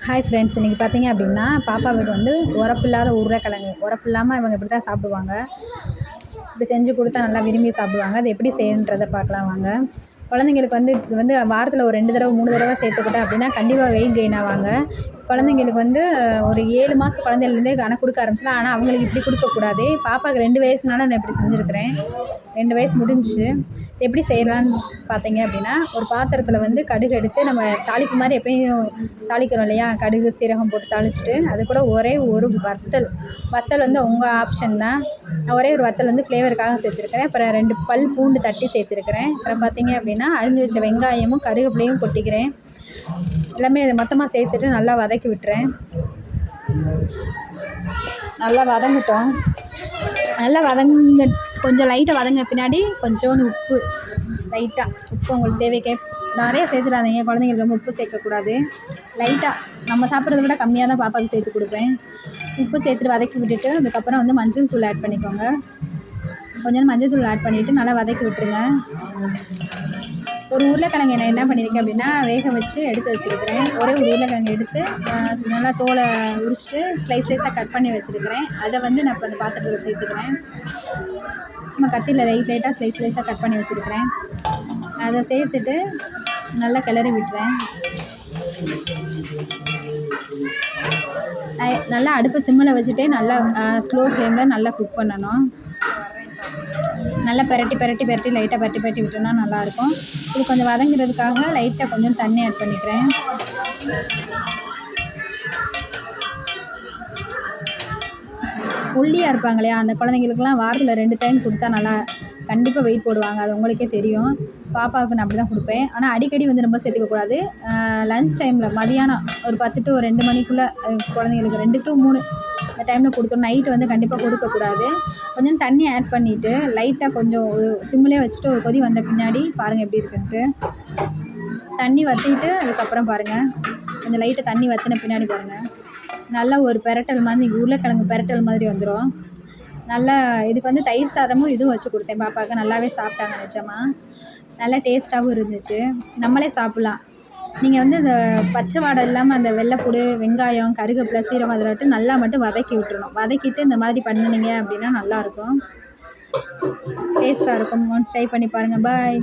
Hi friends, இன்றைக்கி பார்த்தீங்க அப்படின்னா பாப்பாவுக்கு வந்து உரப்பில்லாத உருளைக்கிழங்கு உரப்பு இல்லாமல் இவங்க இப்படி தான் சாப்பிடுவாங்க. இப்படி செஞ்சு கொடுத்தா நல்லா விரும்பி சாப்பிடுவாங்க. அது எப்படி செய்யணுன்றதை பார்க்கலாம் வாங்க. குழந்தைங்களுக்கு வந்து இது வந்து வாரத்தில் ஒரு 2 தடவை 3 தடவை சேர்த்துக்கிட்டேன் அப்படின்னா கண்டிப்பாக வெயிட் கெயின் ஆவாங்க. குழந்தைங்களுக்கு வந்து ஒரு 7 மாதம் குழந்தையிலேருந்தே கொடுக்க ஆரம்பிச்சிடலாம். ஆனால் அவங்களுக்கு இப்படி கொடுக்கக்கூடாது. பாப்பாவுக்கு 2 வயசுனால நான் இப்படி செஞ்சுருக்கிறேன். 2 வயசு முடிஞ்சிச்சு. எப்படி செய்யலான்னு பார்த்தீங்க அப்படின்னா, ஒரு பாத்திரத்தில் வந்து கடுகு எடுத்து நம்ம தாளிப்பு மாதிரி எப்பயும் தாளிக்கிறோம் இல்லையா, கடுகு சீரகம் போட்டு தாளிச்சிட்டு அது கூட ஒரே ஒரு வத்தல் வந்து உங்கள் ஆப்ஷன் தான். நான் ஒரே ஒரு வத்தல் வந்து ஃப்ளேவருக்காக சேர்த்துருக்கிறேன். அப்புறம் 2 பல் பூண்டு தட்டி சேர்த்துருக்கிறேன். அப்புறம் பார்த்தீங்க அப்படின்னா அரிஞ்சு வச்ச வெங்காயமும் கருவேப்பிலையும் கொட்டிக்கிறேன். எல்லாமே இதை மொத்தமாக சேர்த்துட்டு நல்லா வதக்கி விட்டுறேன். நல்லா வதங்கட்டும். நல்லா கொஞ்சம் லைட்டாக வதங்க பின்னாடி கொஞ்சோண்டு உப்பு, லைட்டாக உப்பு உங்களுக்கு தேவைக்கே, நிறைய சேர்த்துடாதீங்க. குழந்தைங்களுக்கு ரொம்ப உப்பு சேர்க்கக்கூடாது. லைட்டாக நம்ம சாப்பிட்றத விட கம்மியாக தான் பாப்பாவுக்கு சேர்த்து கொடுப்பேன். உப்பு சேர்த்துட்டு வதக்கி விட்டுட்டு அதுக்கப்புறம் வந்து மஞ்சள் தூள் ஆட் பண்ணிக்கோங்க. கொஞ்சம் மஞ்சள் தூள் ஆட் பண்ணிவிட்டு நல்லா வதக்கி விட்டுருங்க. ஒரு உருளைக்கிழங்கு நான் என்ன பண்ணியிருக்கேன் அப்படின்னா வேக வச்சு எடுத்து வச்சுருக்கிறேன். ஒரே ஒரு உருளைக்கிழங்கு எடுத்து நல்லா தோலை உரிச்சிட்டு ஸ்லைஸாக கட் பண்ணி வச்சுருக்கிறேன். அதை வந்து நான் இப்போ அந்த பாத்திரத்தில் சேர்த்துக்கிறேன். சும்மா கத்தியில் லைட்டாக ஸ்லைஸாக கட் பண்ணி வச்சுருக்கிறேன். அதை சேர்த்துட்டு நல்லா கிளறி விட்டுறேன். நல்லா அடுப்பு சிம்மில் வச்சுட்டே நல்லா ஸ்லோ ஃப்ளேமில் நல்லா குக் பண்ணணும். நல்லா பெரட்டி லைட்டாக பெரட்டி விட்டோம்னா நல்லாயிருக்கும். இது கொஞ்சம் வதங்கிறதுக்காக லைட்டாக கொஞ்சம் தண்ணி ஆட் பண்ணிக்கிறேன். ஒல்லியாக இருப்பாங்க இல்லையா, அந்த குழந்தைங்களுக்குலாம் வாரத்தில் 2 டைம் கொடுத்தா நல்லா கண்டிப்பாக வெயிட் போடுவாங்க. அது உங்களுக்கே தெரியும். பாப்பாவுக்கு நான் அப்படி தான் கொடுப்பேன். ஆனால் அடிக்கடி வந்து ரொம்ப சேர்த்துக்கக்கூடாது. லன்ச் டைமில் மதியானம் ஒரு 10 to 2 மணிக்குள்ளே குழந்தைங்களுக்கு 2 to 3 அந்த டைமில் கொடுத்தோம். நைட்டு வந்து கண்டிப்பாக கொடுக்கக்கூடாது. கொஞ்சம் தண்ணி ஆட் பண்ணிவிட்டு லைட்டாக கொஞ்சம் சிம்மிலே வச்சுட்டு ஒரு கொதி வந்த பின்னாடி பாருங்கள் எப்படி இருக்குன்ட்டு. தண்ணி வற்றிட்டு அதுக்கப்புறம் பாருங்கள், கொஞ்சம் லைட்டாக தண்ணி வற்றின பின்னாடி பாருங்கள், நல்லா ஒரு பெரட்டல் மாதிரி உருளைக்கிழங்கு பெரட்டல் மாதிரி வந்துடும். நல்லா இதுக்கு வந்து தயிர் சாதமும் இதுவும் வச்சு கொடுத்தேன் பாப்பாவுக்கு. நல்லாவே சாப்பிட்டாங்க. நிஜமாக நல்லா டேஸ்ட்டாகவும் இருந்துச்சு. நம்மளே சாப்பிட்லாம். நீங்கள் வந்து இந்த பச்சை வாடை இல்லாமல் அந்த வெள்ளைப்பூடு, வெங்காயம், கருவேப்பிலை, சீரகம் அதில் விட்டு நல்லா மட்டும் வதக்கி விட்டுறணும். வதக்கிட்டு இந்த மாதிரி பண்ணினீங்க அப்படின்னா நல்லாயிருக்கும், டேஸ்ட்டாக இருக்கும். ஒன்ஸ் ட்ரை பண்ணி பாருங்கள். பாய்.